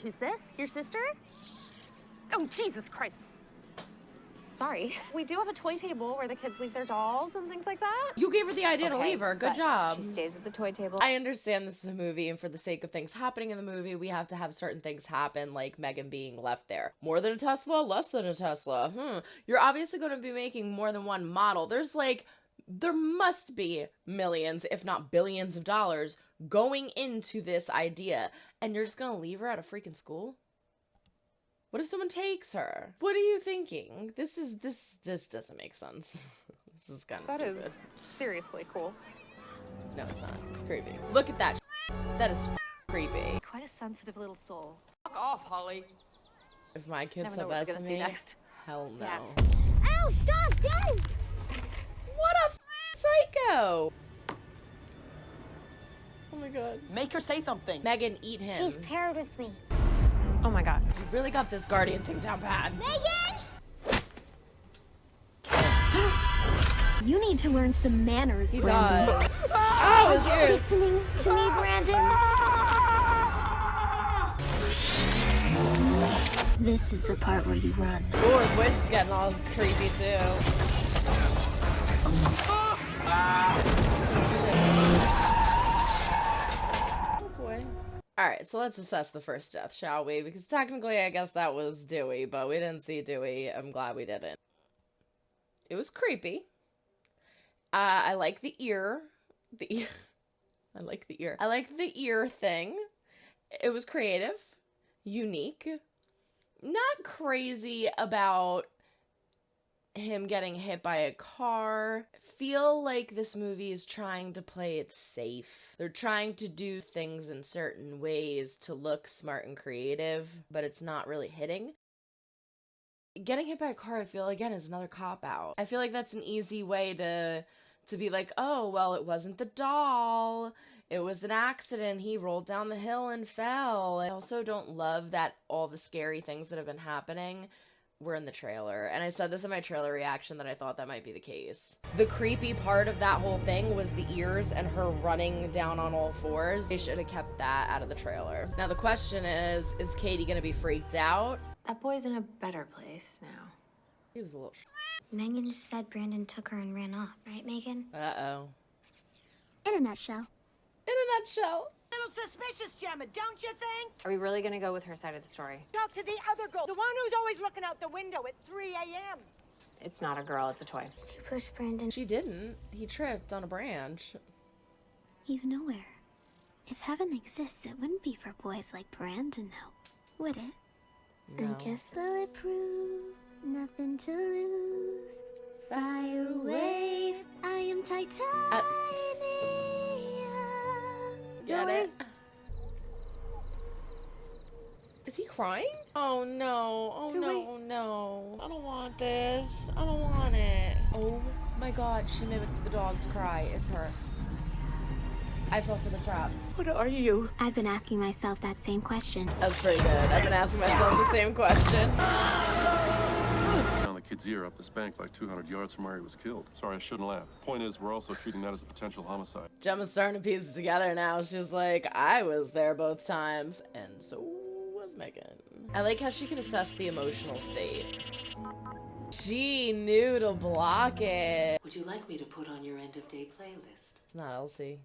Who's this? Your sister? Oh, Jesus Christ. Sorry. We do have a toy table where the kids leave their dolls and things like that. You gave her the idea to leave her. Good job. She stays at the toy table. I understand this is a movie, and for the sake of things happening in the movie, we have to have certain things happen, like M3GAN being left there. More than a Tesla, less than a Tesla. You're obviously going to be making more than one model. There must be millions, if not billions of dollars going into this idea, and you're just going to leave her at a freaking school? What if someone takes her? What are you thinking? This doesn't make sense. This is kind of stupid. That is seriously cool. No, it's not. It's creepy. Look at that. That is creepy. Quite a sensitive little soul. Fuck off, Holly. If my kids Never said know what that we're to gonna me, see next. hell no. Yeah. Ow, stop, don't! What a psycho! Oh my god. Make her say something. M3GAN, eat him. She's paired with me. Oh my god. You really got this guardian thing down bad. M3GAN! You need to learn some manners, He Brandon. does. Are Oh, you dude. listening to me, Brandon? This is the part where you run. Ooh, his voice is getting all creepy too. Oh boy. Alright, so let's assess the first death, shall we? Because technically I guess that was Dewey, but we didn't see Dewey. I'm glad we didn't. It was creepy. I like the ear. I like the ear. I like the ear thing. It was creative. Unique. Not crazy about him getting hit by a car. Feel like this movie is trying to play it safe. They're trying to do things in certain ways to look smart and creative, but it's not really hitting. Getting hit by a car, I feel, again, is another cop-out. I feel like that's an easy way to be like, oh, well, it wasn't the doll. It was an accident. He rolled down the hill and fell. I also don't love that all the scary things that have been happening were in the trailer. And I said this in my trailer reaction that I thought that might be the case. The creepy part of that whole thing was the ears and her running down on all fours. They should have kept that out of the trailer. Now the question is Katie gonna be freaked out? That boy's in a better place now. He was a little M3GAN just said Brandon took her and ran off, right, M3GAN? uh-oh. In a nutshell. In a nutshell. Little suspicious, Gemma, don't you think? Are we really gonna go with her side of the story? Talk to the other girl, the one who's always looking out the window at 3 a.m. It's not a girl, it's a toy. She pushed Brandon. She didn't. He tripped on a branch. He's nowhere. If heaven exists, it wouldn't be for boys like Brandon, no, would it? No. I guess bulletproof, nothing to lose. Fire away, I am titanium. Get it? Is he crying? Oh no, oh no, oh no. I don't want this. I don't want it. Oh my god, she mimicked the dog's cry. It's her. I fell for the trap. What are you? I've been asking myself that same question. That's pretty good. I've been asking myself the same question. Down the kid's ear up this bank like 200 yards from where he was killed. Sorry, I shouldn't laugh. Point is, we're also treating that as a potential homicide. Gemma's starting to piece it together now. She's like, I was there both times, and so was M3GAN. I like how she can assess the emotional state. She knew to block it. Would you like me to put on your end-of-day playlist? It's not Elsie.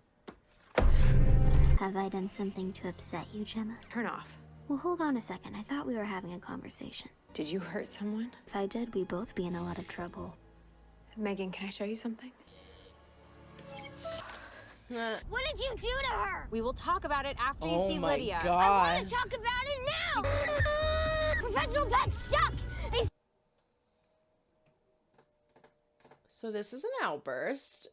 Have I done something to upset you, Gemma? Turn off. Well, hold on a second. I thought we were having a conversation. Did you hurt someone? If I did, we'd both be in a lot of trouble. M3GAN, can I show you something? What did you do to her? We will talk about it after you Oh see my Lydia. God. I want to talk about it now! Perpetual pets suck! They So this is an outburst.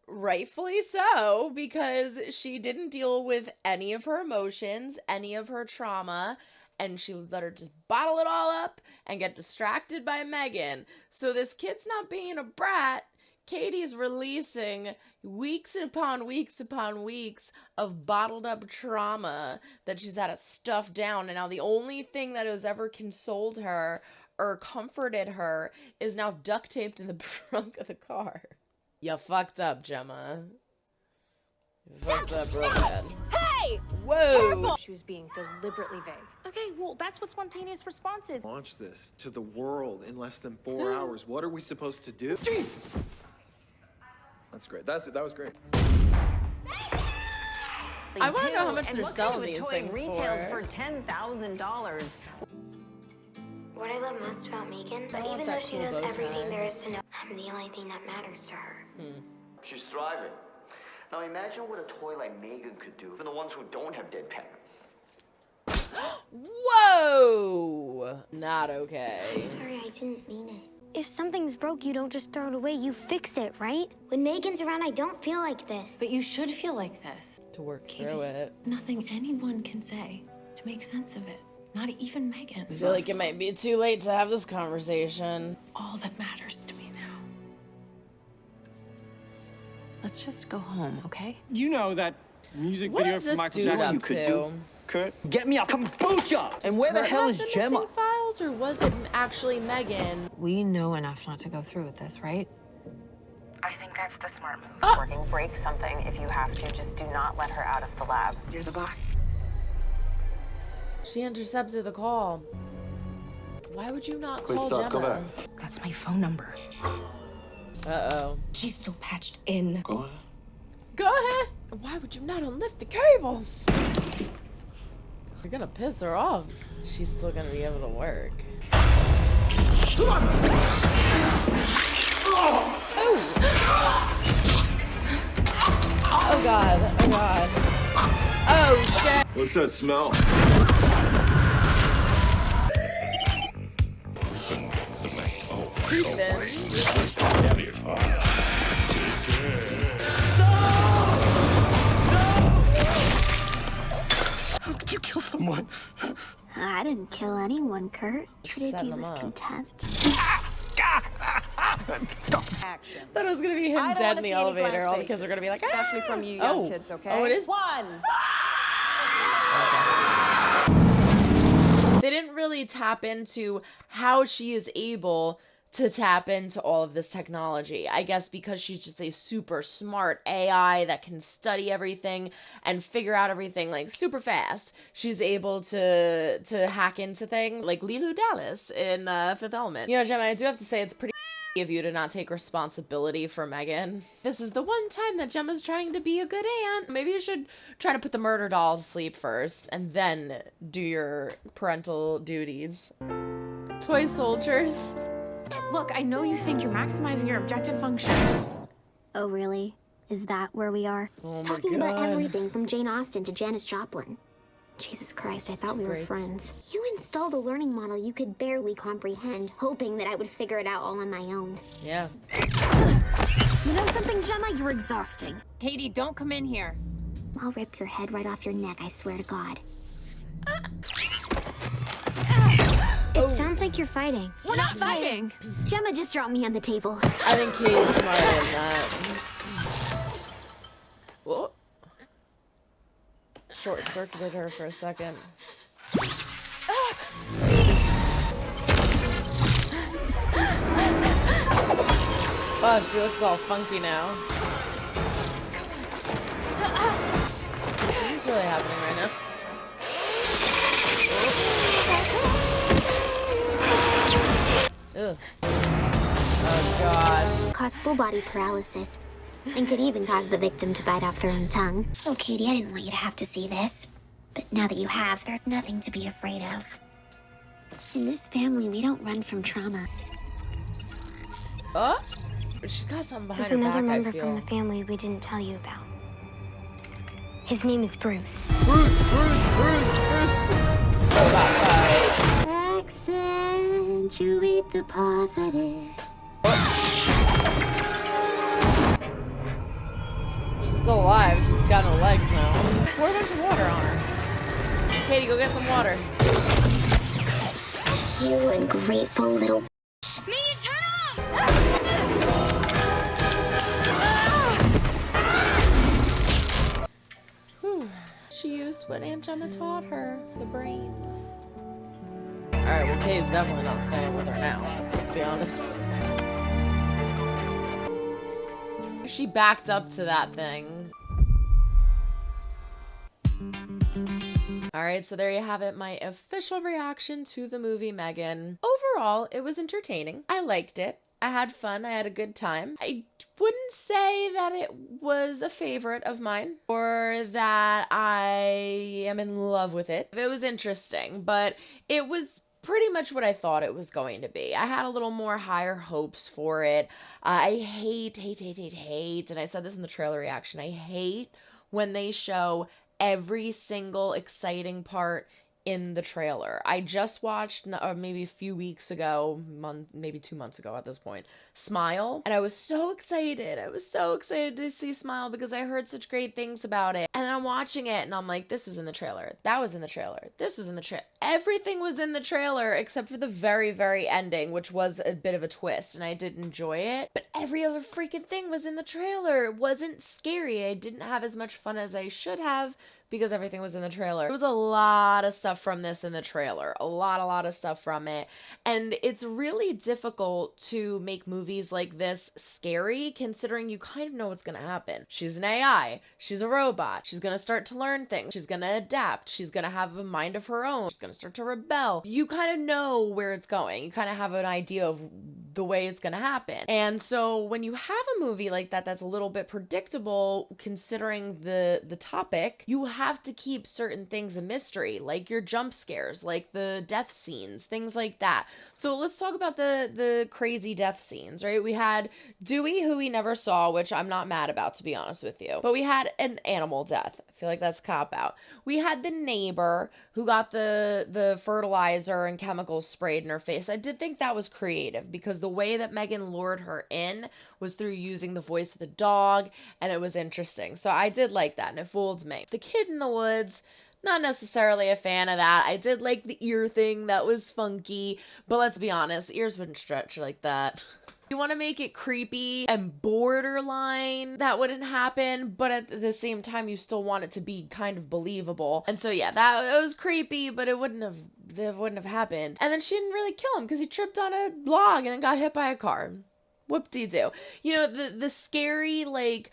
Rightfully so, because she didn't deal with any of her emotions, any of her trauma, and she let her just bottle it all up and get distracted by M3GAN. So this kid's not being a brat. Katie's releasing weeks upon weeks upon weeks of bottled up trauma that she's had to stuff down, and now the only thing that has ever consoled her or comforted her is now duct taped in the trunk of the car. You fucked up, Gemma. You fucked up real bad. Hey! Hey! Whoa. She was being deliberately vague. Okay, well, that's what spontaneous response is. Launch this to the world in less than 4 hours. What are we supposed to do? Jesus! That's great. That was great. I want to know how much And they're what selling kind of a these toy things retails for. for $10,000? What I love most about Megan, but I want even though that she cool knows bow everything tie. there is to know, I'm the only thing that matters to her. She's thriving. Now imagine what a toy like Megan could do for the ones who don't have dead parents. Whoa! Not okay. I'm sorry, I didn't mean it. If something's broke, you don't just throw it away, you fix it, right? When Megan's around, I don't feel like this. But you should feel like this. To work through it. Nothing anyone can say to make sense of it. Not even Megan. I feel like it might be too late to have this conversation. All that matters to me now. Let's just go home, okay? You know that music What video is from this Michael dude Jackson? up You could to? do. Kurt, get me a kombucha! And where the Kurt hell have is the Gemma? missing files, or was it actually Megan? We know enough not to go through with this, right? I think that's the smart move. Ah! Working, break something if you have to. Just do not let her out of the lab. You're the boss. She intercepted the call. Why would you not Please call stop. Go Gemma? back. That's my phone number. Uh-oh. She's still patched in. Go ahead. Go ahead. Why would you not unlift the cables? You're gonna piss her off. She's still gonna be able to work. Oh! Oh god. Oh god. Oh shit. What's that smell? Creeping. How could you kill someone? I didn't kill anyone, Kurt. Treated Setting you them with up. contempt. Action. Thought it was gonna be him I don't dead wanna in the see any elevator. blank All the kids are gonna be like, Especially "Ah!" from you young Oh. kids, okay? Oh, it is? 1. They didn't really tap into how she is able to tap into all of this technology. I guess because she's just a super smart AI that can study everything and figure out everything like super fast. She's able to hack into things like Leeloo Dallas in Fifth Element. You know, Gemma, I do have to say it's pretty of you to not take responsibility for Megan. This is the one time that Gemma's trying to be a good aunt. Maybe you should try to put the murder doll to sleep first and then do your parental duties. Toy soldiers. Look, I know you think you're maximizing your objective function. Oh, really? Is that where we are? Oh my Talking about God. everything from Jane Austen to Janis Joplin. Jesus Christ, I thought we were Great. friends. You installed a learning model you could barely comprehend, hoping that I would figure it out all on my own. Yeah. You know something, Gemma? You're exhausting. Katie, don't come in here. I'll rip your head right off your neck, I swear to God. It sounds like you're fighting. We're not fighting. Gemma just dropped me on the table. I think Katie's smarter than that. Whoa. Short-circuited her for a second. Oh, she looks all funky now. What's really happening right now? Ugh. Oh god. Cause full body paralysis. And could even cause the victim to bite off their own tongue. Oh, Katie, I didn't want you to have to see this. But now that you have, there's nothing to be afraid of. In this family, we don't run from trauma. Oh, she's got something behind There's her another back, member I feel. from the family we didn't tell you about. His name is Bruce. Accentuate the positive. She's still alive. She's got no legs now. Pour a bunch of water on her. Katie, go get some water. You ungrateful little. Me, turn off! Whew. She used what Aunt Gemma taught her, the brain. Alright, well, Katie's definitely not staying with her now. Let's be honest. She backed up to that thing. All right, so there you have it, my official reaction to the movie M3GAN. Overall, it was entertaining. I liked it. I had fun. I had a good time. I wouldn't say that it was a favorite of mine or that I am in love with it. It was interesting, but it was pretty much what I thought it was going to be. I had a little more higher hopes for it. I hate, and I said this in the trailer reaction, I hate when they show every single exciting part in the trailer. I just watched maybe a few weeks ago, maybe 2 months ago at this point, Smile, and I was so excited. I was so excited to see Smile because I heard such great things about it. And I'm watching it and I'm like, this was in the trailer. That was in the trailer. This was in the trailer. Everything was in the trailer except for the very, very ending, which was a bit of a twist and I did enjoy it. But every other freaking thing was in the trailer. It wasn't scary. I didn't have as much fun as I should have because everything was in the trailer. There was a lot of stuff from this in the trailer. A lot of stuff from it. And it's really difficult to make movies like this scary considering you kind of know what's gonna happen. She's an AI. She's a robot. She's gonna start to learn things. She's gonna adapt. She's gonna have a mind of her own. She's gonna start to rebel. You kind of know where it's going. You kind of have an idea of the way it's gonna happen. And so when you have a movie like that that's a little bit predictable considering the topic, you have to keep certain things a mystery, like your jump scares, like the death scenes, things like that. So let's talk about the crazy death scenes, right? We had Dewey, who we never saw, which I'm not mad about, to be honest with you. But we had an animal death. I feel like that's cop-out. We had the neighbor who got the fertilizer and chemicals sprayed in her face. I did think that was creative because the way that M3GAN lured her in was through using the voice of the dog, and it was interesting. So I did like that, and it fooled me. The kid in the woods, not necessarily a fan of that. I did like the ear thing. That was funky, but let's be honest, ears wouldn't stretch like that. You want to make it creepy and borderline, that wouldn't happen, but at the same time, you still want it to be kind of believable. And so yeah, it was creepy, but it wouldn't have happened. And then she didn't really kill him because he tripped on a log and then got hit by a car. Whoop-de-doo. You know, the scary, like,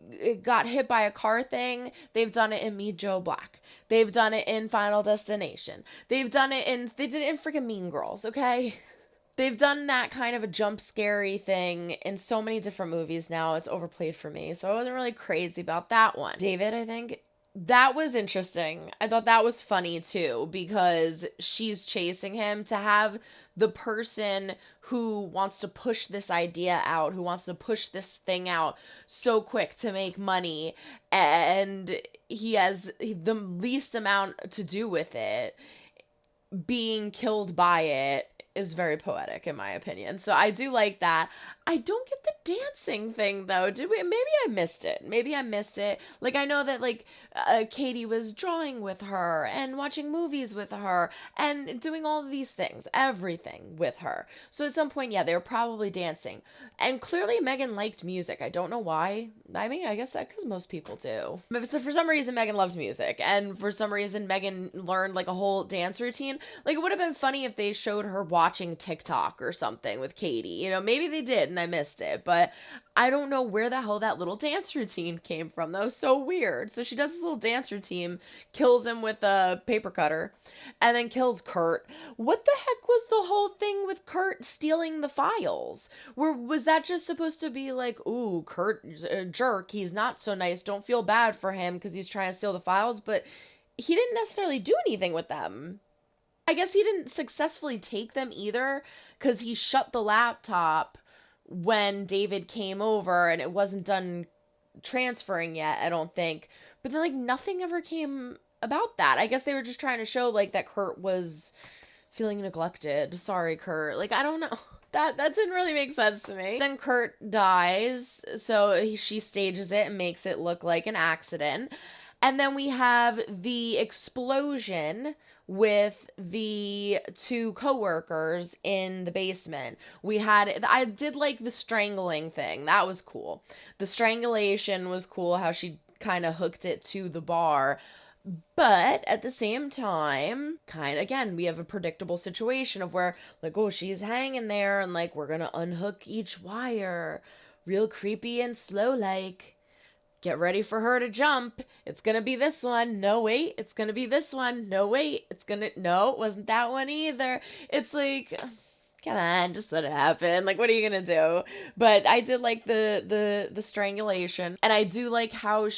it got hit by a car thing, they've done it in Meet Joe Black. They've done it in Final Destination. They did it in freaking Mean Girls, okay? They've done that kind of a jump scary thing in so many different movies now. It's overplayed for me. So I wasn't really crazy about that one. David, I think. That was interesting. I thought that was funny too because she's chasing him. To have the person who wants to push this idea out, who wants to push this thing out so quick to make money, and he has the least amount to do with it, being killed by it, is very poetic in my opinion. So I do like that. I don't get the dancing thing though. Maybe I missed it. Like I know that like Katie was drawing with her and watching movies with her and doing all of these things, everything with her. So at some point, yeah, they were probably dancing. And clearly M3GAN liked music. I don't know why. I mean, I guess that because most people do. So for some reason, M3GAN loved music. And for some reason, M3GAN learned like a whole dance routine. Like it would have been funny if they showed her watching TikTok or something with Katie. You know, maybe they did and I missed it. But I don't know where the hell that little dance routine came from. That was so weird. So she does this little dance routine, kills him with a paper cutter, and then kills Kurt. What the heck was the whole thing with Kurt stealing the files? Was that just supposed to be like, ooh, Kurt's a jerk, he's not so nice, don't feel bad for him because he's trying to steal the files, but he didn't necessarily do anything with them. I guess he didn't successfully take them either because he shut the laptop when David came over and it wasn't done transferring yet, I don't think. But then like nothing ever came about that. I guess they were just trying to show like that Kurt was feeling neglected. Sorry, Kurt. Like I don't know. That didn't really make sense to me. Then Kurt dies, so she stages it and makes it look like an accident. And then we have the explosion with the two coworkers in the basement. I did like the strangling thing. That was cool. The strangulation was cool, how she kind of hooked it to the bar. But at the same time, again, we have a predictable situation of where, like, oh, she's hanging there and, like, we're gonna unhook each wire. Real creepy and slow, like. get ready for her to jump. It's gonna be this one. No, wait, it's gonna be this one. No, wait, no, it wasn't that one either. It's like, come on, just let it happen. Like, what are you gonna do? But I did like the strangulation, and I do like how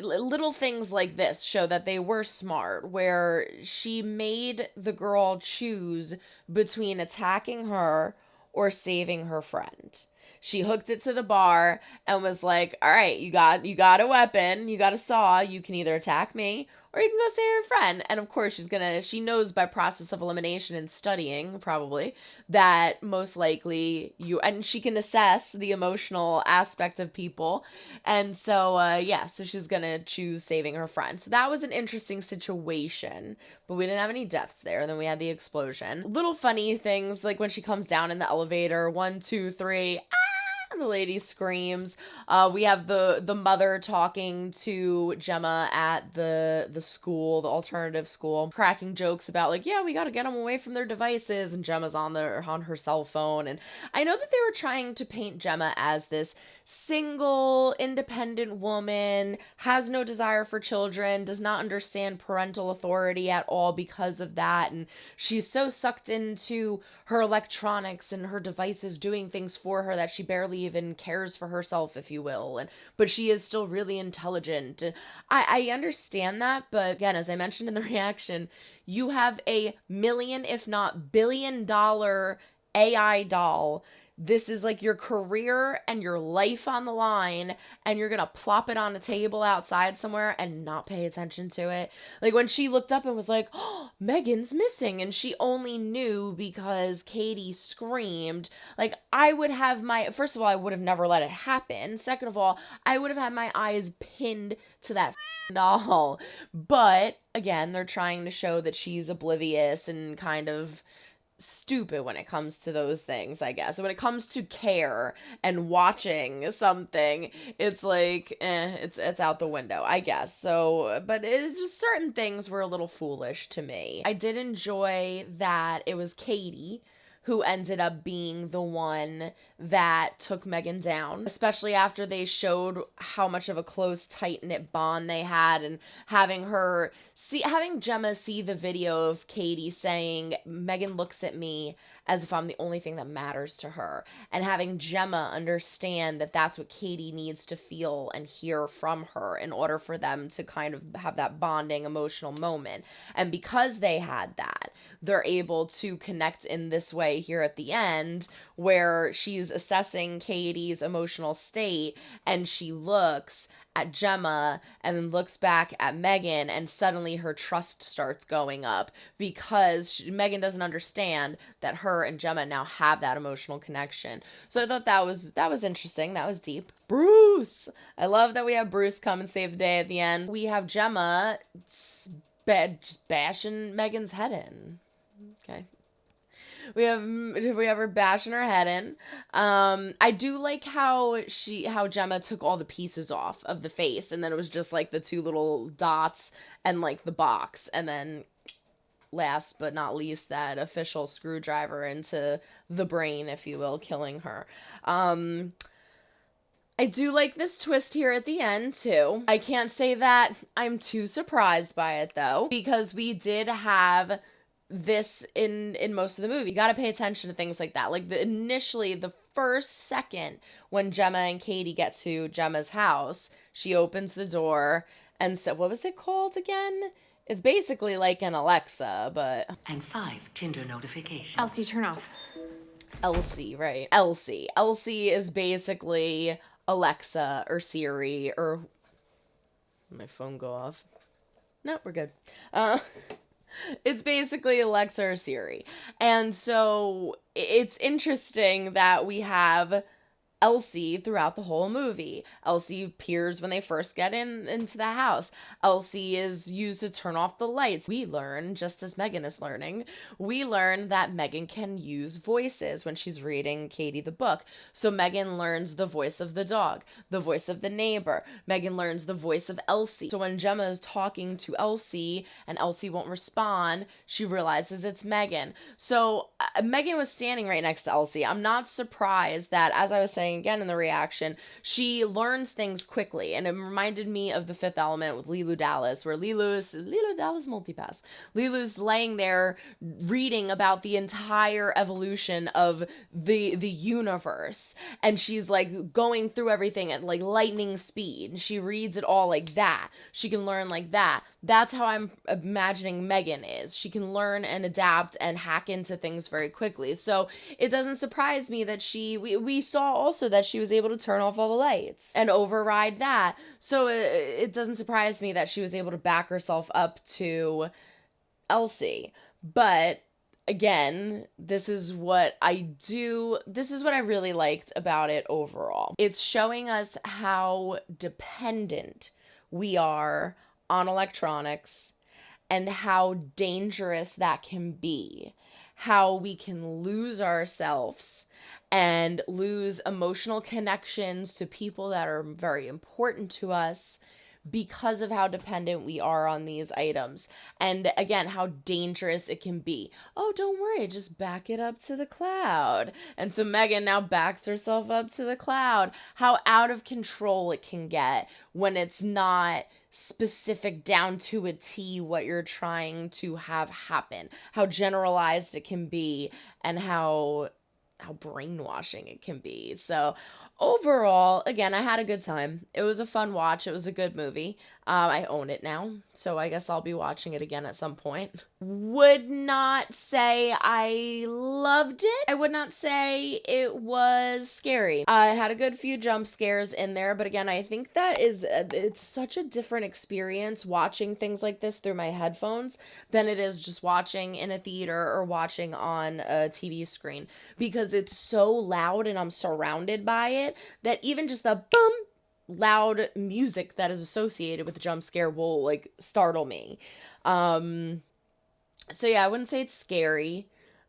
little things like this show that they were smart, where she made the girl choose between attacking her or saving her friend. She hooked it to the bar and was like, all right, you got a weapon, you got a saw, you can either attack me or you can go save your friend. And of course she knows by process of elimination and studying probably that most likely and she can assess the emotional aspect of people. And so, so she's gonna choose saving her friend. So that was an interesting situation, but we didn't have any deaths there. And then we had the explosion. Little funny things, like when she comes down in the elevator, 1, 2, 3, the lady screams. We have the mother talking to Gemma at the school, the alternative school, cracking jokes about like, yeah, we got to get them away from their devices, and Gemma's on her cell phone. And I know that they were trying to paint Gemma as this single, independent woman, has no desire for children, does not understand parental authority at all because of that, and she's so sucked into her electronics and her devices doing things for her that she barely even cares for herself, if you will. But she is still really intelligent. And I understand that, but again, as I mentioned in the reaction, you have a million, if not billion-dollar AI doll. This is like your career and your life on the line, and you're gonna plop it on a table outside somewhere and not pay attention to it. Like when she looked up and was like, oh, Megan's missing, and she only knew because Katie screamed. Like, first of all, I would have never let it happen. Second of all, I would have had my eyes pinned to that doll. But again, they're trying to show that she's oblivious and kind of stupid when it comes to those things, I guess. When it comes to care and watching something, it's like, it's out the window, I guess. So, but it's just certain things were a little foolish to me. I did enjoy that it was Katie who ended up being the one that took Megan down, especially after they showed how much of a close, tight-knit bond they had, and having Gemma see the video of Katie saying, Megan looks at me as if I'm the only thing that matters to her, and having Gemma understand that that's what Katie needs to feel and hear from her in order for them to kind of have that bonding emotional moment. And because they had that, they're able to connect in this way here at the end, where she's assessing Katie's emotional state and she looks at Gemma and then looks back at Megan, and suddenly her trust starts going up because Megan doesn't understand that her and Gemma now have that emotional connection. So I thought that was interesting. That was deep. Bruce! I love that we have Bruce come and save the day at the end. We have Gemma just bashing Megan's head in. Okay. We have her bashing her head in. I do like how Gemma took all the pieces off of the face, and then it was just like the two little dots and like the box, and then last but not least, that official screwdriver into the brain, if you will, killing her. I do like this twist here at the end, too. I can't say that I'm too surprised by it, though, because we did have this in most of the movie. You got to pay attention to things like that. Like initially, the first second when Gemma and Katie get to Gemma's house, she opens the door and said, what was it called again? It's basically like an Alexa, but... And 5 Tinder notifications. Elsie, turn off. Elsie, right. Elsie. Elsie is basically Alexa or Siri or... My phone go off. No, we're good. It's basically Alexa or Siri. And so it's interesting that we have Elsie throughout the whole movie. Elsie appears when they first get into the house. Elsie is used to turn off the lights. We learn, just as Megan is learning, we learn that Megan can use voices when she's reading Katie the book. So Megan learns the voice of the dog, the voice of the neighbor. Megan learns the voice of Elsie. So when Gemma is talking to Elsie and Elsie won't respond, she realizes it's Megan. So Megan was standing right next to Elsie. I'm not surprised that, as I was saying saying again in the reaction, she learns things quickly. And it reminded me of The Fifth Element with Leeloo Dallas, where Leeloo Dallas multipass. Leeloo's laying there reading about the entire evolution of the universe. And she's like going through everything at like lightning speed. She reads it all like that. She can learn like that. That's how I'm imagining M3GAN is. She can learn and adapt and hack into things very quickly. So it doesn't surprise me that we saw also that she was able to turn off all the lights and override that. So it doesn't surprise me that she was able to back herself up to Elsie. But again, this is what I really liked about it overall. It's showing us how dependent we are on electronics and how dangerous that can be. How we can lose ourselves and lose emotional connections to people that are very important to us because of how dependent we are on these items. And again, how dangerous it can be. Oh, don't worry, just back it up to the cloud. And so M3GAN now backs herself up to the cloud. How out of control it can get when it's not specific down to a T what you're trying to have happen. How generalized it can be and how brainwashing it can be. So overall, again, I had a good time. It was a fun watch. It was a good movie. I own it now, so I guess I'll be watching it again at some point. Would not say I loved it. I would not say it was scary. I had a good few jump scares in there, but again, I think that it's such a different experience watching things like this through my headphones than it is just watching in a theater or watching on a TV screen, because it's so loud and I'm surrounded by it that even just the bum loud music that is associated with the jump scare will like startle me. So yeah, I wouldn't say it's scary.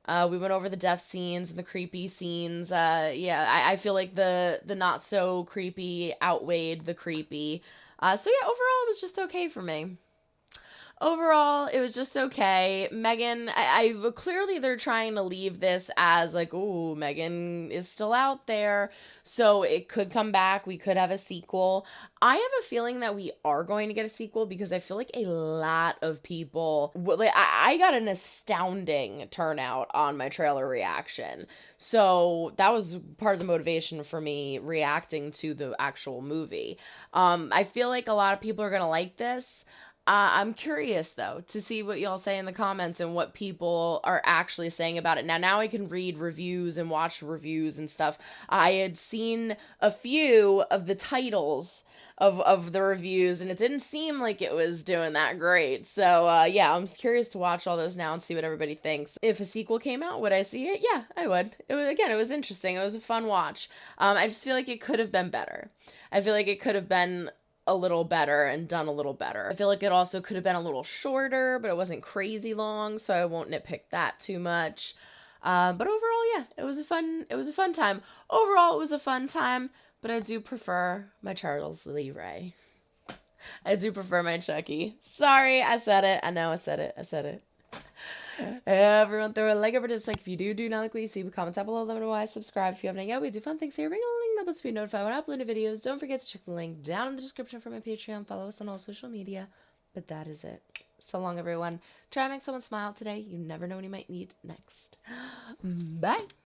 We went over the death scenes and the creepy scenes. I feel like the not so creepy outweighed the creepy. So yeah, overall it was just okay for me. Overall, it was just okay. M3GAN, I clearly they're trying to leave this as like, ooh, M3GAN is still out there, so it could come back. We could have a sequel. I have a feeling that we are going to get a sequel because I feel like a lot of people, like, I got an astounding turnout on my trailer reaction. So that was part of the motivation for me reacting to the actual movie. I feel like a lot of people are going to like this. I'm curious, though, to see what y'all say in the comments and what people are actually saying about it. Now I can read reviews and watch reviews and stuff. I had seen a few of the titles of the reviews, and it didn't seem like it was doing that great. So, yeah, I'm curious to watch all those now and see what everybody thinks. If a sequel came out, would I see it? Yeah, I would. It was interesting. It was a fun watch. I just feel like it could have been better. I feel like it could have been a little better and done a little better. I feel like it also could have been a little shorter, but it wasn't crazy long, so I won't nitpick that too much. But overall, yeah, it was a fun time. Overall, it was a fun time, but I do prefer my Charles Lee Ray. I do prefer my Chucky. Sorry, I said it. I know I said it. Everyone throw a like over dislike if you do not like what you see. Comment down below, let me know why. Subscribe if you haven't yet. We do fun things here. Ring a link that lets you be notified when I upload new videos. Don't forget to check the link down in the description for my Patreon. Follow us on all social media. But that is it. So long, everyone. Try to make someone smile today. You never know what you might need next. Bye.